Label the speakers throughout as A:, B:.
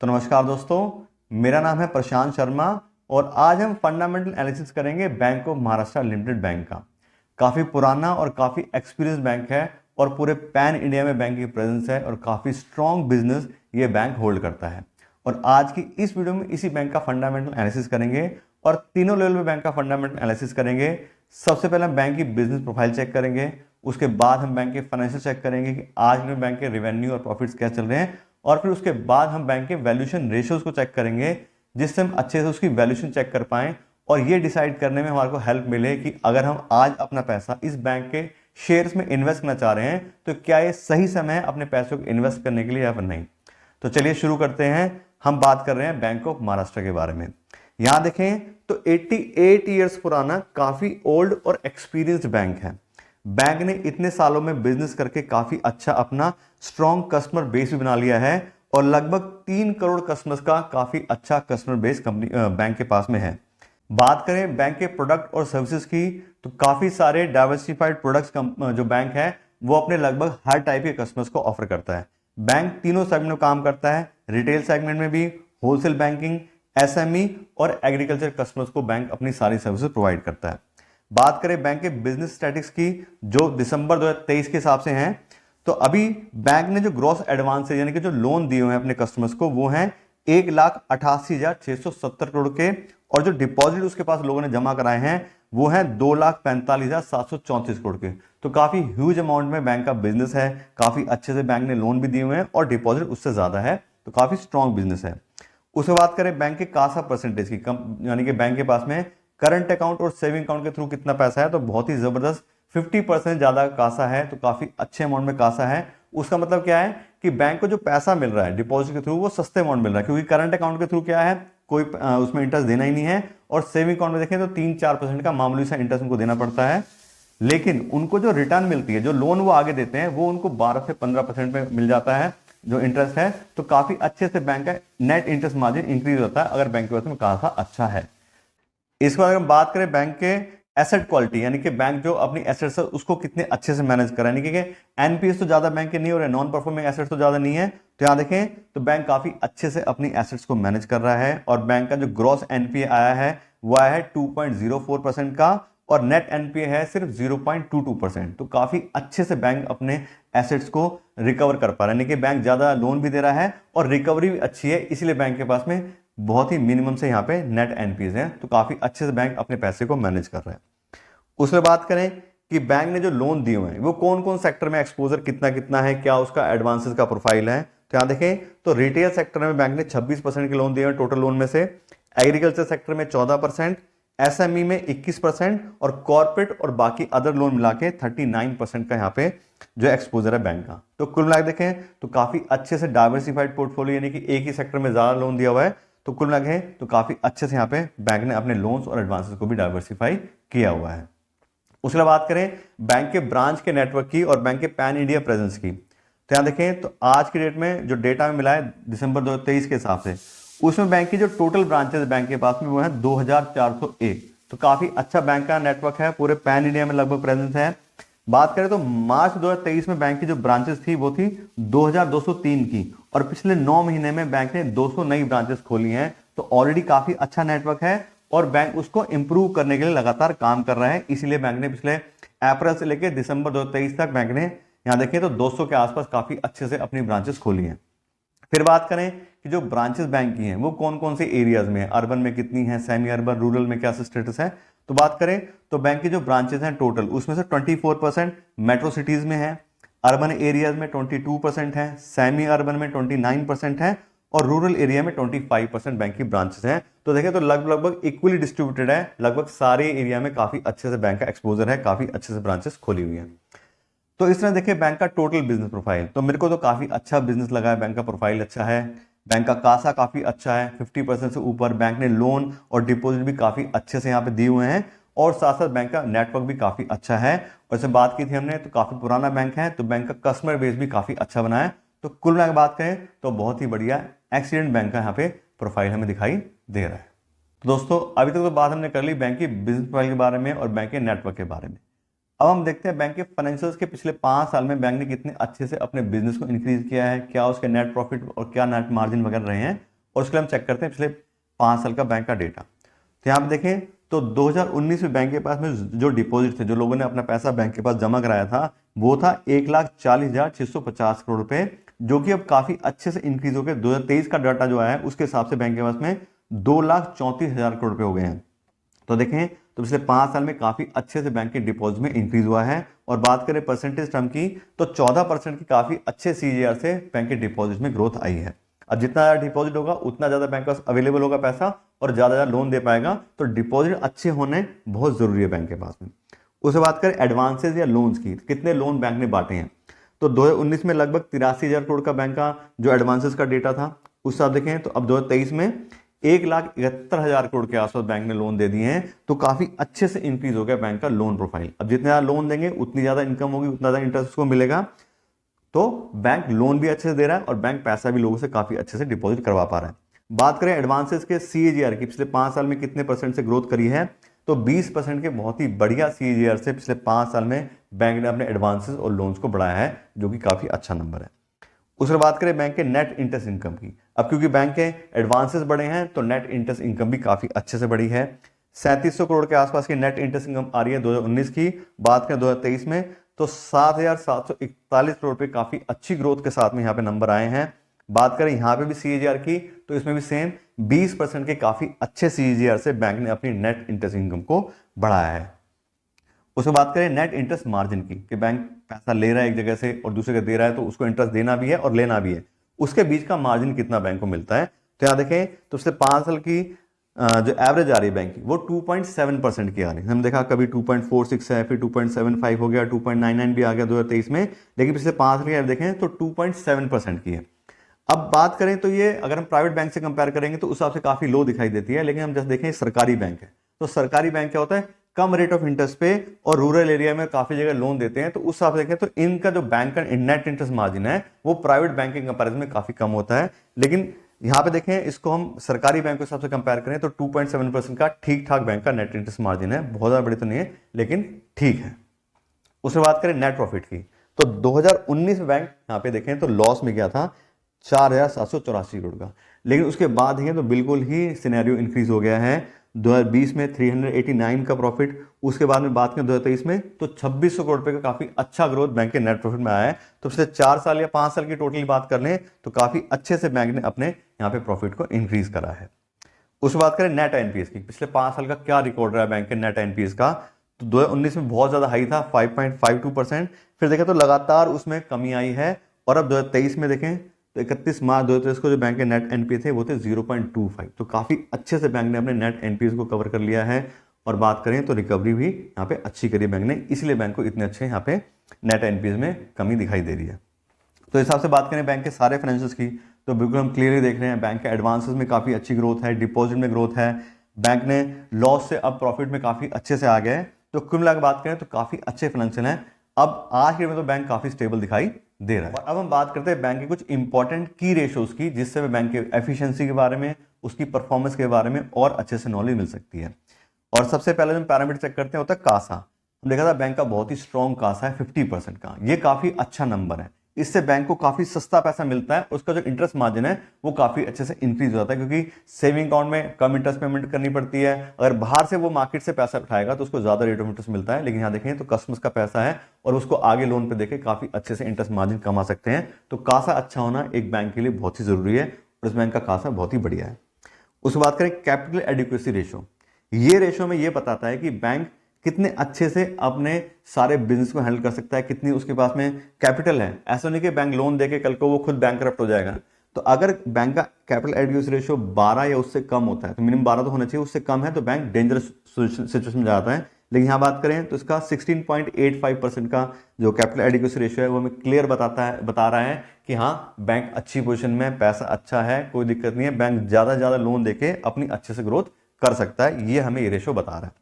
A: तो नमस्कार दोस्तों, मेरा नाम है प्रशांत शर्मा और आज हम फंडामेंटल एनालिसिस करेंगे bank of Maharashtra limited bank का। काफ़ी पुराना और काफ़ी एक्सपीरियंस बैंक है और पूरे पैन इंडिया में बैंक की प्रेजेंस है और काफ़ी स्ट्रॉन्ग बिजनेस ये बैंक होल्ड करता है। और आज की इस वीडियो में इसी बैंक का फंडामेंटल एनालिसिस करेंगे और तीनों लेवल में बैंक का फंडामेंटल एनालिसिस करेंगे। सबसे पहले हम बैंक की बिजनेस प्रोफाइल चेक करेंगे, उसके बाद हम बैंक के फाइनेंशियल चेक करेंगे कि आज में बैंक के रेवेन्यू और प्रॉफिट्स क्या चल रहे हैं, और फिर उसके बाद हम बैंक के वैल्यूएशन रेशियोज को चेक करेंगे जिससे हम अच्छे से उसकी वैल्यूएशन चेक कर पाएं और ये डिसाइड करने में हमारे को हेल्प मिले कि अगर हम आज अपना पैसा इस बैंक के शेयर्स में इन्वेस्ट करना चाह रहे हैं तो क्या ये सही समय है अपने पैसों को इन्वेस्ट करने के लिए या फिर नहीं। तो चलिए शुरू करते हैं। हम बात कर रहे हैं बैंक ऑफ महाराष्ट्र के बारे में। यहां देखें तो 88 ईयर्स पुराना काफी ओल्ड और एक्सपीरियंस्ड बैंक है। बैंक ने इतने सालों में बिजनेस करके काफी अच्छा अपना स्ट्रॉन्ग कस्टमर बेस भी बना लिया है और लगभग 3 करोड़ कस्टमर्स का काफी अच्छा कस्टमर बेस कंपनी बैंक के पास में है। बात करें बैंक के प्रोडक्ट और सर्विसेज की तो काफी सारे डाइवर्सिफाइड प्रोडक्ट्स जो बैंक है वो अपने लगभग हर टाइप के कस्टमर्स को ऑफर करता है। बैंक तीनों सेगमेंट में काम करता है, रिटेल सेगमेंट में भी, होलसेल बैंकिंग, एसएमई और एग्रीकल्चर कस्टमर्स को बैंक अपनी सारी सर्विसेज प्रोवाइड करता है। बात करें बैंक के बिजनेस स्टैटिक्स की जो दिसंबर 2023 के हिसाब से हैं, तो अभी बैंक ने जो ग्रॉस एडवांस यानी कि जो लोन दिए हुए हैं अपने कस्टमर्स को वो हैं 1,88,670 करोड़ के, और जो डिपॉजिट उसके पास लोगों ने जमा कराए हैं वो हैं 2,45,734 करोड़ के। तो काफी ह्यूज अमाउंट में बैंक का बिजनेस है, काफी अच्छे से बैंक ने लोन भी दिए हुए हैं और डिपॉजिट उससे ज्यादा है, तो काफी स्ट्रॉन्ग बिजनेस है। उसके बात करें बैंक के कासा परसेंटेज की, यानी कि बैंक के पास में करंट अकाउंट और सेविंग अकाउंट के थ्रू कितना पैसा है, तो बहुत ही जबरदस्त 50% ज्यादा कासा है, तो काफी अच्छे अमाउंट में कासा है। उसका मतलब क्या है कि बैंक को जो पैसा मिल रहा है डिपॉजिट के थ्रू वो सस्ते अमाउंट मिल रहा है, क्योंकि करंट अकाउंट के थ्रू क्या है कोई उसमें इंटरेस्ट देना ही नहीं है, और सेविंग अकाउंट में देखें तो 3-4% का मामूली सा इंटरेस्ट उनको देना पड़ता है। लेकिन उनको जो रिटर्न मिलती है, जो लोन वो आगे देते हैं, वो उनको 12 से 15% में मिल जाता है जो इंटरेस्ट है। तो काफी अच्छे से बैंक का नेट इंटरेस्ट मार्जिन इंक्रीज होता है अगर बैंक के पास में कासा अच्छा है। इसके बाद अगर हम बात करें बैंक के एसेट क्वालिटी, यानी कि बैंक जो अपनी एसेट्स है उसको कितने अच्छे से मैनेज कर रहा है, यानी कि एनपीएस तो ज्यादा बैंक के नहीं हो रहे, नॉन परफॉर्मिंग एसेट्स तो ज्यादा नहीं है, तो यहां देखें तो बैंक काफी अच्छे से अपनी एसेट्स को मैनेज कर रहा है। और बैंक का जो ग्रॉस एनपीए आया है वो आया है 2.04% का, और नेट एनपीए है सिर्फ 0.22%। तो काफी अच्छे से बैंक अपने एसेट्स को रिकवर कर पा रहा है, यानी कि बैंक ज्यादा लोन भी दे रहा है और रिकवरी भी अच्छी है, इसलिए बैंक के पास में बहुत ही मिनिमम से यहाँ पे नेट एनपीएस है। तो काफी अच्छे से बैंक अपने पैसे को मैनेज कर रहा है। उसके बात करें कि बैंक ने जो लोन दिए हुए हैं वो कौन कौन सेक्टर में एक्सपोजर कितना कितना है, क्या उसका एडवांसेस का प्रोफाइल है, तो यहाँ देखें तो रिटेल सेक्टर में बैंक ने 26% के लोन दिए हैं टोटल लोन में से, एग्रीकल्चर सेक्टर में 14%, एसएमई में 21% और कॉर्पोरेट और बाकी अदर लोन मिला के 39% का यहाँ पे जो एक्सपोजर है बैंक का। तो कुल मिला देखें तो काफी अच्छे से डाइवर्सिफाइड पोर्टफोलियो, यानी कि एक ही सेक्टर में ज्यादा लोन दिया हुआ है, तो कुल मिला तो काफी अच्छे से यहाँ पे बैंक ने अपने लोन्स और एडवांसेस को भी डाइवर्सिफाई किया हुआ है। उसके बाद बात करें बैंक के ब्रांच के नेटवर्क की और बैंक के पैन इंडिया प्रेजेंस की, तो यहाँ देखें तो आज की डेट में जो डेटा में मिला है दिसंबर 2023 के हिसाब से, उसमें बैंक की जो टोटल ब्रांचेस बैंक के पास में वो है 2401। तो काफी अच्छा बैंक का नेटवर्क है, पूरे पैन इंडिया में लगभग प्रेजेंस है। बात करें तो मार्च 2023 में बैंक की जो ब्रांचेस थी वो थी 2203 की, और पिछले 9 महीने में बैंक ने 200 नई ब्रांचेस खोली हैं। तो ऑलरेडी काफी अच्छा नेटवर्क है और बैंक उसको इंप्रूव करने के लिए लगातार काम कर रहा है। इसीलिए बैंक ने पिछले अप्रैल से लेकर दिसंबर 2023 तक बैंक ने यहां देखें तो 200 के आसपास काफी अच्छे से अपनी ब्रांचेस खोली हैं। फिर बात करें कि जो ब्रांचेस बैंक की हैं वो कौन कौन से एरियाज में है, अर्बन में कितनी है, सेमी अर्बन, रूरल में क्या स्टेटस है, तो बात करें तो बैंक की जो ब्रांचेस हैं टोटल उसमें से 24% मेट्रो सिटीज में है, अर्बन एरियाज में 22% है, सेमी अर्बन में 29% है और रूरल एरिया में 25% बैंक की ब्रांचेस हैं। तो देखें तो लगभग इक्वली डिस्ट्रीब्यूटेड है, लगभग सारे एरिया में काफी अच्छे से बैंक का एक्सपोजर है, काफी अच्छे से ब्रांचेस खोली हुई हैं। तो इस तरह देखिए बैंक का टोटल बिजनेस प्रोफाइल, तो मेरे को तो काफी अच्छा बिजनेस लगा है, बैंक का प्रोफाइल अच्छा है, बैंक का कासा काफी अच्छा है 50% से ऊपर, बैंक ने लोन और डिपॉजिट भी काफी अच्छे से यहाँ पे दिए हुए हैं, और साथ साथ बैंक का नेटवर्क भी काफी अच्छा है। और जैसे बात की थी हमने तो काफी पुराना बैंक है, तो बैंक का कस्टमर बेस भी काफी अच्छा बना है। तो कुल मिला के बात करें तो बहुत ही बढ़िया एक्सीडेंट बैंक का यहाँ पे प्रोफाइल हमें दिखाई दे रहा है। तो दोस्तों अभी तक तो बात हमने कर ली बैंक की बिजनेस प्रोफाइल के बारे में और बैंक के नेटवर्क के बारे में। अब हम देखते हैं बैंक के फाइनेंशियल्स के पिछले 5 साल में बैंक ने कितने अच्छे से अपने बिजनेस को इंक्रीज किया है, क्या उसके नेट प्रॉफिट और क्या नेट मार्जिन वगैरह रहे हैं, और उसके लिए हम चेक करते हैं पिछले 5 साल का बैंक का डेटा। तो यहाँ पे देखें तो 2019 में बैंक के पास में जो डिपॉजिट थे, जो लोगों ने अपना पैसा बैंक के पास जमा कराया था, वो था 1,40,650 करोड़ रुपए, जो कि अब काफी अच्छे से इंक्रीज हो गए। 2023 का डाटा जो आया है उसके हिसाब से बैंक के पास में 2,34,000 करोड़ रुपए हो गए हैं। तो देखें तो पिछले 5 साल में काफी अच्छे से बैंक के डिपॉजिट में इंक्रीज हुआ है। और बात करें परसेंटेज टर्म की तो 14% की काफी अच्छे CAGR से बैंक के डिपॉजिट में ग्रोथ आई है। अब जितना ज्यादा डिपॉजिट होगा उतना ज्यादा बैंक के पास अवेलेबल होगा पैसा और ज्यादा लोन दे पाएगा। तो डिपॉजिट अच्छे होने बहुत जरूरी है बैंक के पास में। उसके बात करें एडवांसेज या लोन्स की, कितने लोन बैंक ने बांटे हैं, तो 2019 में लगभग 83,000 करोड़ का बैंक का जो एडवांसेज का डेटा था उस हिसाब देखें तो अब 2023 में 1,71,000 करोड़ के आसपास बैंक ने लोन दे दिए हैं। तो काफी अच्छे से इंक्रीज हो गया बैंक का लोन प्रोफाइल। अब जितने ज्यादा लोन देंगे उतनी ज्यादा इनकम होगी, उतना ज्यादा इंटरेस्ट को मिलेगा। तो बैंक लोन भी अच्छे से दे रहा है और बैंक पैसा भी लोगों से काफी अच्छे से डिपॉजिट करवा पा रहा है। बात करें एडवांसेस के CAGR की, पिछले 5 साल में कितने परसेंट से ग्रोथ करी है, तो 20% के बहुत ही बढ़िया CAGR से पिछले 5 साल में बैंक ने अपने एडवांसेस और लोन्स को बढ़ाया है, जो कि काफी अच्छा नंबर है। उसके बात करें बैंक के नेट इंटरेस्ट इनकम की, अब क्योंकि बैंक के एडवांसेस बढ़े हैं तो नेट इंटरेस्ट इनकम भी काफी अच्छे से बढ़ी है। 3700 करोड़ के आसपास की नेट इंटरेस्ट इनकम आ रही है 2019 की। बात करें 2023 में तो 7,741 करोड़ पे काफी अच्छी ग्रोथ के साथ में यहाँ पे नंबर आए हैं। बात करें यहाँ पे भी CAGR की तो इसमें भी सेम 20% के काफी अच्छे CAGR से बैंक ने अपनी नेट इंटरेस्ट इनकम को बढ़ाया है। उसके बात करें नेट इंटरेस्ट मार्जिन की, कि बैंक पैसा ले रहा है एक जगह से और दूसरे जगह दे रहा है तो उसको इंटरेस्ट देना भी है और लेना भी है, उसके बीच का मार्जिन कितना बैंक को मिलता है। तो यहाँ देखें तो पिछले 5 साल की जो एवरेज आ रही है बैंक की वो 2.7% की आ रही है। हमने देखा कभी 2.46 है, फिर 2.75 हो गया, 2.99 भी आ गया 2023 में, लेकिन पिछले 5 साल की एवरेज देखें तो 2.7% की है। अब बात करें तो ये अगर हम प्राइवेट बैंक से कंपेयर करेंगे तो उस हिसाब से काफी लो दिखाई देती है, लेकिन हम जैसे देखें सरकारी बैंक है तो सरकारी बैंक क्या होता है, कम रेट ऑफ इंटरेस्ट पे और रूरल एरिया में काफी जगह लोन देते हैं। तो उस हिसाब से देखें तो इनका जो बैंक का नेट इंटरेस्ट मार्जिन है वो प्राइवेट बैंक के कंपेरिजन में काफी कम होता है। लेकिन यहाँ पे देखें इसको हम सरकारी बैंक के हिसाब से कंपेयर करें तो 2.7% का ठीक ठाक बैंक का नेट इंटरेस्ट मार्जिन है, बहुत ज्यादा बड़ी तो नहीं है लेकिन ठीक है। उसके बात करें नेट प्रॉफिट की तो 2019 में बैंक यहाँ पे देखें तो लॉस में गया था 4,784 करोड़ का, लेकिन उसके बाद ही तो बिल्कुल ही सिनेरियो इंक्रीज हो गया है। 2020 में 389 का प्रॉफिट, उसके बाद में बात करें 2023 में तो 2,600 करोड़ रुपए का काफी अच्छा ग्रोथ बैंक के नेट प्रॉफिट में आया है। तो पिछले 4 साल या 5 साल की टोटली बात कर लें तो काफी अच्छे से बैंक ने अपने यहाँ पे प्रॉफिट को इंक्रीज करा है। उसके बात करें नेट एनपीएस की, पिछले 5 साल का क्या रिकॉर्ड रहा है बैंक के नेट एनपीएस का, तो 2019 में बहुत ज्यादा हाई था 5.52%, फिर देखें तो लगातार उसमें कमी आई है और अब 2023 में देखें तो 31 मार्च 2023 को जो बैंक के नेट एनपीए थे वो थे 0.25। तो काफी अच्छे से बैंक ने अपने नेट एनपीएस को कवर कर लिया है। और बात करें तो रिकवरी भी यहाँ पे अच्छी करी बैंक ने, इसलिए बैंक को इतने अच्छे यहाँ पे नेट एनपीएस में कमी दिखाई दे रही है। तो इस हिसाब से बात करें बैंक के सारे फाइनेंशियल्स की तो बिल्कुल हम क्लियरली देख रहे हैं बैंक के एडवांसेस में काफी अच्छी ग्रोथ है, डिपॉजिट में ग्रोथ है, बैंक ने लॉस से अब प्रॉफिट में काफी अच्छे से आ गए। तो कुल मिलाकर बात करें तो काफी अच्छे फाइनेंशियल हैं। अब आज के में तो बैंक काफी स्टेबल दिखाई दे रहा है। अब हम बात करते हैं बैंक के कुछ इंपॉर्टेंट की रेशियोज की, जिससे हमें बैंक के एफिशिएंसी के बारे में, उसकी परफॉर्मेंस के बारे में और अच्छे से नॉलेज मिल सकती है। और सबसे पहले हम पैरामीटर चेक करते हैं होता है कासा। हम देखा था बैंक का बहुत ही स्ट्रॉन्ग कासा है 50% का, ये काफी अच्छा नंबर है। इससे बैंक को काफी सस्ता पैसा मिलता है, उसका जो इंटरेस्ट मार्जिन है वो काफी अच्छे से इंक्रीज हो जाता है, क्योंकि सेविंग अकाउंट में कम इंटरेस्ट पेमेंट करनी पड़ती है। अगर बाहर से वो मार्केट से पैसा उठाएगा तो उसको ज्यादा रेट ऑफ इंटरेस्ट मिलता है, लेकिन यहाँ देखें तो कस्टमर्स का पैसा है और उसको आगे लोन पे देके काफी अच्छे से इंटरेस्ट मार्जिन कमा सकते हैं। तो कासा अच्छा होना एक बैंक के लिए बहुत ही जरूरी है और इस बैंक का कासा बहुत ही बढ़िया है। उसके बात करें कैपिटल एडिक्वेसी रेशियो, ये रेशियो में ये बताता है कि बैंक कितने अच्छे से अपने सारे बिजनेस को हैंडल कर सकता है, कितनी उसके पास में कैपिटल है। ऐसा नहीं कि बैंक लोन देके कल को वो खुद बैंकरप्ट हो जाएगा। तो अगर बैंक का कैपिटल एडिक्वेसी रेशियो 12 या उससे कम होता है, तो मिनिमम 12 तो होना चाहिए, उससे कम है तो बैंक डेंजरस सिचुएशन में जाता है। लेकिन यहाँ बात करें तो इसका 16.85% का जो कैपिटल एडिक्वेसी रेशियो है वो हमें क्लियर बता रहा है कि हाँ बैंक अच्छी पोजिशन में, पैसा अच्छा है, कोई दिक्कत नहीं है, बैंक ज्यादा से ज्यादा लोन देके अपनी अच्छे से ग्रोथ कर सकता है। ये हमें ये रेशियो बता रहा है।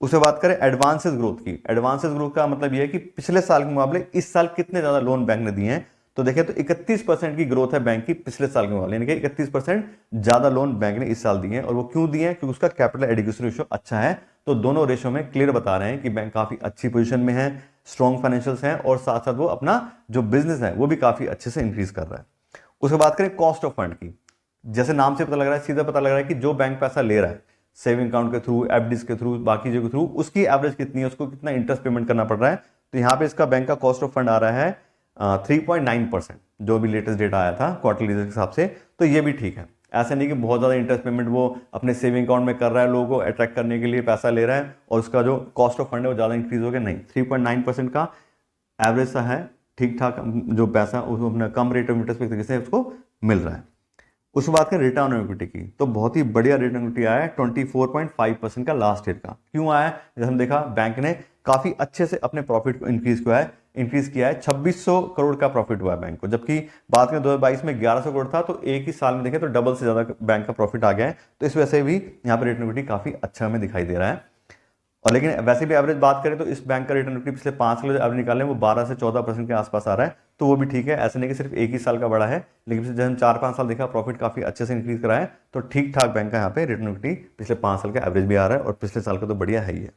A: उसके बात करें एडवांसेस ग्रोथ की, एडवांसेस ग्रोथ का मतलब यह है कि पिछले साल के मुकाबले इस साल कितने ज्यादा लोन बैंक ने दिए हैं। तो देखें तो 31% की ग्रोथ है बैंक की पिछले साल के मुकाबले, यानी कि 31% ज्यादा लोन बैंक ने इस साल दिए हैं। और वो क्यों दिए हैं? क्योंकि उसका कैपिटल एडिक्वेसी रेशियो अच्छा है। तो दोनों रेशियो में क्लियर बता रहे हैं कि बैंक काफी अच्छी पोजीशन में है, स्ट्रॉन्ग फाइनेंशियल्स हैं और साथ साथ वो अपना जो बिजनेस है वो भी काफी अच्छे से इंक्रीज कर रहा है। उसके बात करें कॉस्ट ऑफ फंड की, जैसे नाम से पता लग रहा है, सीधा पता लग रहा है कि जो बैंक पैसा ले रहा है सेविंग अकाउंट के थ्रू, एफडीज के थ्रू, बाकी चीजों के थ्रू, उसकी एवरेज कितनी है, उसको कितना इंटरेस्ट पेमेंट करना पड़ रहा है। तो यहाँ पे इसका बैंक का कॉस्ट ऑफ फंड आ रहा है 3.9%, जो भी लेटेस्ट डेटा आया था क्वार्टरली के हिसाब से। तो ये भी ठीक है, ऐसा नहीं कि बहुत ज़्यादा इंटरेस्ट पेमेंट वो अपने सेविंग अकाउंट में कर रहा है, लोगों को अट्रैक्ट करने के लिए पैसा ले रहा है और उसका जो कॉस्ट ऑफ फंड है वो ज़्यादा इंक्रीज हो गया, नहीं। 3.9% का एवरेज सा है, ठीक ठाक जो पैसा उसको अपना कम रेट ऑफ इंटरेस्ट तरीके से उसको मिल रहा है। उसके बाद करें रिटर्न ऑन इक्विटी की, तो बहुत ही बढ़िया रिटर्न ऑन इक्विटी आया है 24.5% का लास्ट ईयर का। क्यों आया है? जैसे हम देखा बैंक ने काफी अच्छे से अपने प्रॉफिट को इंक्रीज किया है 2600 करोड़ का प्रॉफिट हुआ है बैंक को, जबकि बात करें 2022 में 1100 करोड़ था, तो एक ही साल में देखें तो डबल से ज्यादा बैंक का प्रॉफिट आ गया है। तो इस वजह से भी यहाँ पर रिटर्न ऑन इक्विटी काफी अच्छा हमें दिखाई दे रहा है। और लेकिन वैसे भी एवरेज बात करें तो इस बैंक का रिटर्न इक्विटी पिछले 5 साल एवरेज निकाले वो 12 से 14% के आसपास आ रहा है, तो वो भी ठीक है। ऐसे नहीं कि सिर्फ एक ही साल का बड़ा है, लेकिन जब हम 4-5 साल देखा प्रॉफिट काफी अच्छे से इंक्रीज करा है, तो ठीक ठाक बैंक का यहाँ पे रिटर्न इक्विटी पिछले 5 साल का एवरेज भी आ रहा है और पिछले साल का तो बढ़िया है ही है।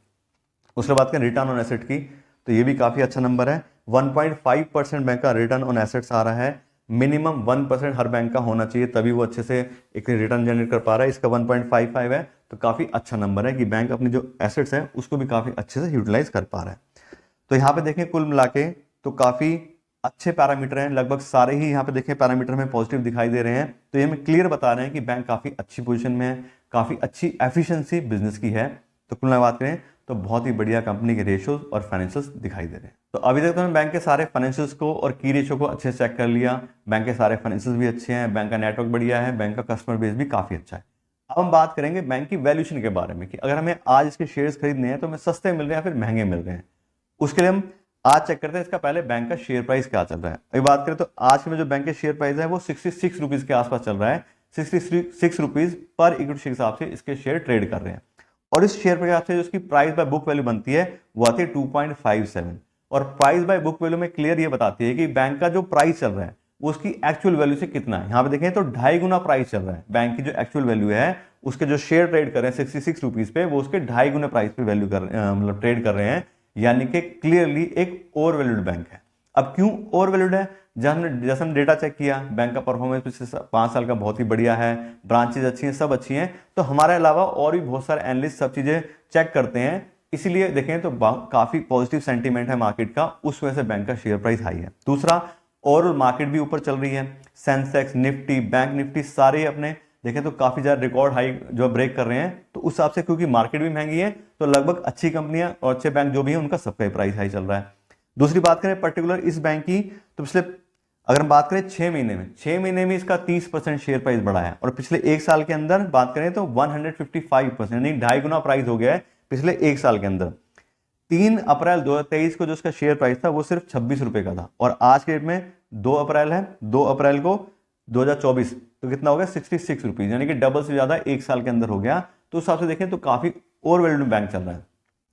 A: उसके बाद करें रिटर्न ऑन एसेट की, तो ये भी काफी अच्छा नंबर है। 1.5% बैंक का रिटर्न ऑन एसेट्स आ रहा है। मिनिमम 1% हर बैंक का होना चाहिए, तभी वो अच्छे से एक रिटर्न जनरेट कर पा रहा है। इसका 1.55 है, तो काफी अच्छा नंबर है कि बैंक अपनी जो एसेट्स है उसको भी काफी अच्छे से यूटिलाइज कर पा रहा है। तो यहाँ पे देखें कुल मिला के तो काफी अच्छे पैरामीटर हैं, लगभग सारे ही यहाँ पे देखें पैरामीटर में पॉजिटिव दिखाई दे रहे हैं। तो ये हमें क्लियर बता रहे हैं कि बैंक काफी अच्छी पोजीशन में है, काफी अच्छी एफिशिएंसी बिजनेस की है। तो कुल बात करें तो बहुत ही बढ़िया कंपनी के रेशियोज और फाइनेंशियल्स दिखाई दे रहे हैं। तो अभी तक तो हमने बैंक के सारे फाइनेंशियल्स को और की रेशियो को अच्छे से चेक कर लिया। बैंक के सारे फाइनेंशियल्स भी अच्छे हैं, बैंक का नेटवर्क बढ़िया है, बैंक का कस्टमर बेस भी काफी अच्छा है। अब हम बात करेंगे बैंक की वैल्यूएशन के बारे में कि अगर हमें आज इसके शेयर्स खरीदने हैं तो हमें सस्ते मिल रहे हैं या फिर महंगे मिल रहे हैं। उसके लिए हम आज चेक करते हैं इसका पहले बैंक का शेयर प्राइस क्या चल रहा है। अभी बात करें तो आज में जो बैंक के शेयर प्राइस है वो 66 रुपीज के आसपास चल रहा है। 66 रुपीज पर इक्विटी के हिसाब से इसके शेयर ट्रेड कर रहे हैं और इस शेयर के हिसाब से जो इसकी प्राइस बाय बुक वैल्यू बनती है वो आती है 2.57 और प्राइस बाय बुक वैल्यू में क्लियर ये बताती है कि बैंक का जो प्राइस चल रहा है वो उसकी एक्चुअल वैल्यू से कितना है। यहाँ पे देखें तो 2.5 गुना प्राइस चल रहा है, बैंक की जो एक्चुअल वैल्यू है उसके जो शेयर ट्रेड कर रहे हैं 66 रुपीज पे वो उसके 2.5 गुना प्राइस पे वैल्यू मतलब ट्रेड कर रहे हैं, यानी कि क्लियरली एक ओवर वैल्यूड बैंक है। अब क्यों ओवर वैल्यूड है? जैसे हमने डेटा चेक किया बैंक का परफॉर्मेंस पिछले 5 साल का बहुत ही बढ़िया है, ब्रांचेज अच्छी हैं, सब अच्छी हैं, तो हमारे अलावा और भी बहुत सारे एनालिस्ट सब चीजें चेक करते हैं, इसीलिए देखें तो काफी पॉजिटिव सेंटीमेंट है मार्केट का, उस वजह से बैंक का शेयर प्राइस हाई है। दूसरा, ओवरऑल मार्केट भी ऊपर चल रही है, सेंसेक्स, निफ्टी, बैंक निफ्टी सारे अपने देखें तो काफी ज्यादा रिकॉर्ड हाई जो ब्रेक कर रहे हैं। तो उस हिसाब से क्योंकि मार्केट भी महंगी है तो लगभग अच्छी कंपनियां और अच्छे बैंक जो भी है उनका सबका प्राइस हाई चल रहा है। दूसरी बात करें पर्टिकुलर इस बैंक की, तो पिछले अगर हम बात करें 6 महीने में इसका 30% शेयर प्राइस बढ़ा है और पिछले एक साल के अंदर बात करें तो 155% यानी 2.5 गुना प्राइस हो गया है पिछले एक साल के अंदर। 3 अप्रैल 2023 को जो उसका शेयर प्राइस था वो सिर्फ 26 रुपए का था और आज के डेट में 2 अप्रैल है, 2 अप्रैल को 2024 तो कितना हो गया 66 रुपीज, यानी कि डबल से ज्यादा एक साल के अंदर हो गया। तो उस हिसाब से देखें तो काफी ओवर वैल्यूड बैंक चल रहा है।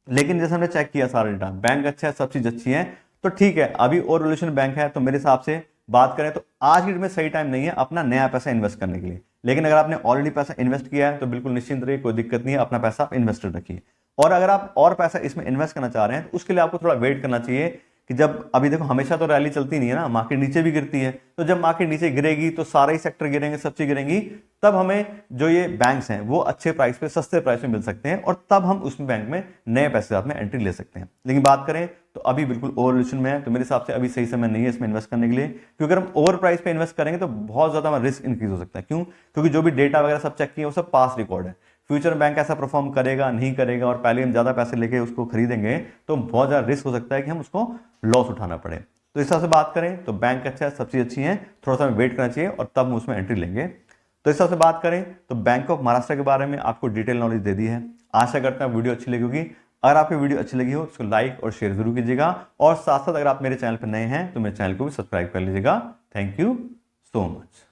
A: लेकिन जैसे हमने चेक किया सारा डेटा, बैंक अच्छा है, सब चीज अच्छी है, तो ठीक है अभी ओवर वैल्यूएशन बैंक है, तो मेरे हिसाब से बात करें तो आज की डेट में सही टाइम नहीं है अपना नया पैसा इन्वेस्ट करने के लिए। लेकिन अगर आपने ऑलरेडी पैसा इन्वेस्ट किया है तो बिल्कुल निश्चिंत रहिए, कोई दिक्कत नहीं है, अपना पैसा इन्वेस्टेड रखिए। और अगर आप और पैसा इसमें इन्वेस्ट करना चाह रहे हैं तो उसके लिए आपको थोड़ा वेट करना चाहिए कि जब अभी देखो हमेशा तो रैली चलती नहीं है ना, मार्केट नीचे भी गिरती है, तो जब मार्केट नीचे गिरेगी तो सारे ही सेक्टर गिरेंगे, सब चीज गिरेंगी, तब हमें जो ये बैंक्स हैं वो अच्छे प्राइस पे सस्ते प्राइस में मिल सकते हैं और तब हम उस बैंक में नए पैसे साथ में एंट्री ले सकते हैं। लेकिन बात करें तो अभी बिल्कुल ओवर वैल्यूएशन में है, तो मेरे हिसाब से अभी सही समय नहीं है इसमें इन्वेस्ट करने के लिए, क्योंकि अगर हम ओवर प्राइस पे इन्वेस्ट करेंगे तो बहुत ज्यादा रिस्क इंक्रीज हो सकता है। क्यों? क्योंकि जो भी डेटा वगैरह सब चेक किए वो सब पास रिकॉर्ड है, फ्यूचर बैंक ऐसा परफॉर्म करेगा नहीं करेगा और पहले हम ज्यादा पैसे लेके उसको खरीदेंगे तो बहुत ज्यादा रिस्क हो सकता है कि हम उसको लॉस उठाना पड़े। तो इस हिसाब से बात करें तो बैंक अच्छा है, सब चीज अच्छी है, थोड़ा सा वेट करना चाहिए और तब हम उसमें एंट्री लेंगे। तो इस हिसाब से बात करें तो बैंक ऑफ महाराष्ट्र के बारे में आपको डिटेल नॉलेज दे दी है। आशा करता हूं वीडियो अच्छी लगी होगी। अगर आपको वीडियो अच्छी लगी हो तो उसको लाइक और शेयर जरूर कीजिएगा और साथ साथ अगर आप मेरे चैनल पर नए हैं तो मेरे चैनल को भी सब्सक्राइब कर लीजिएगा। Thank you so much.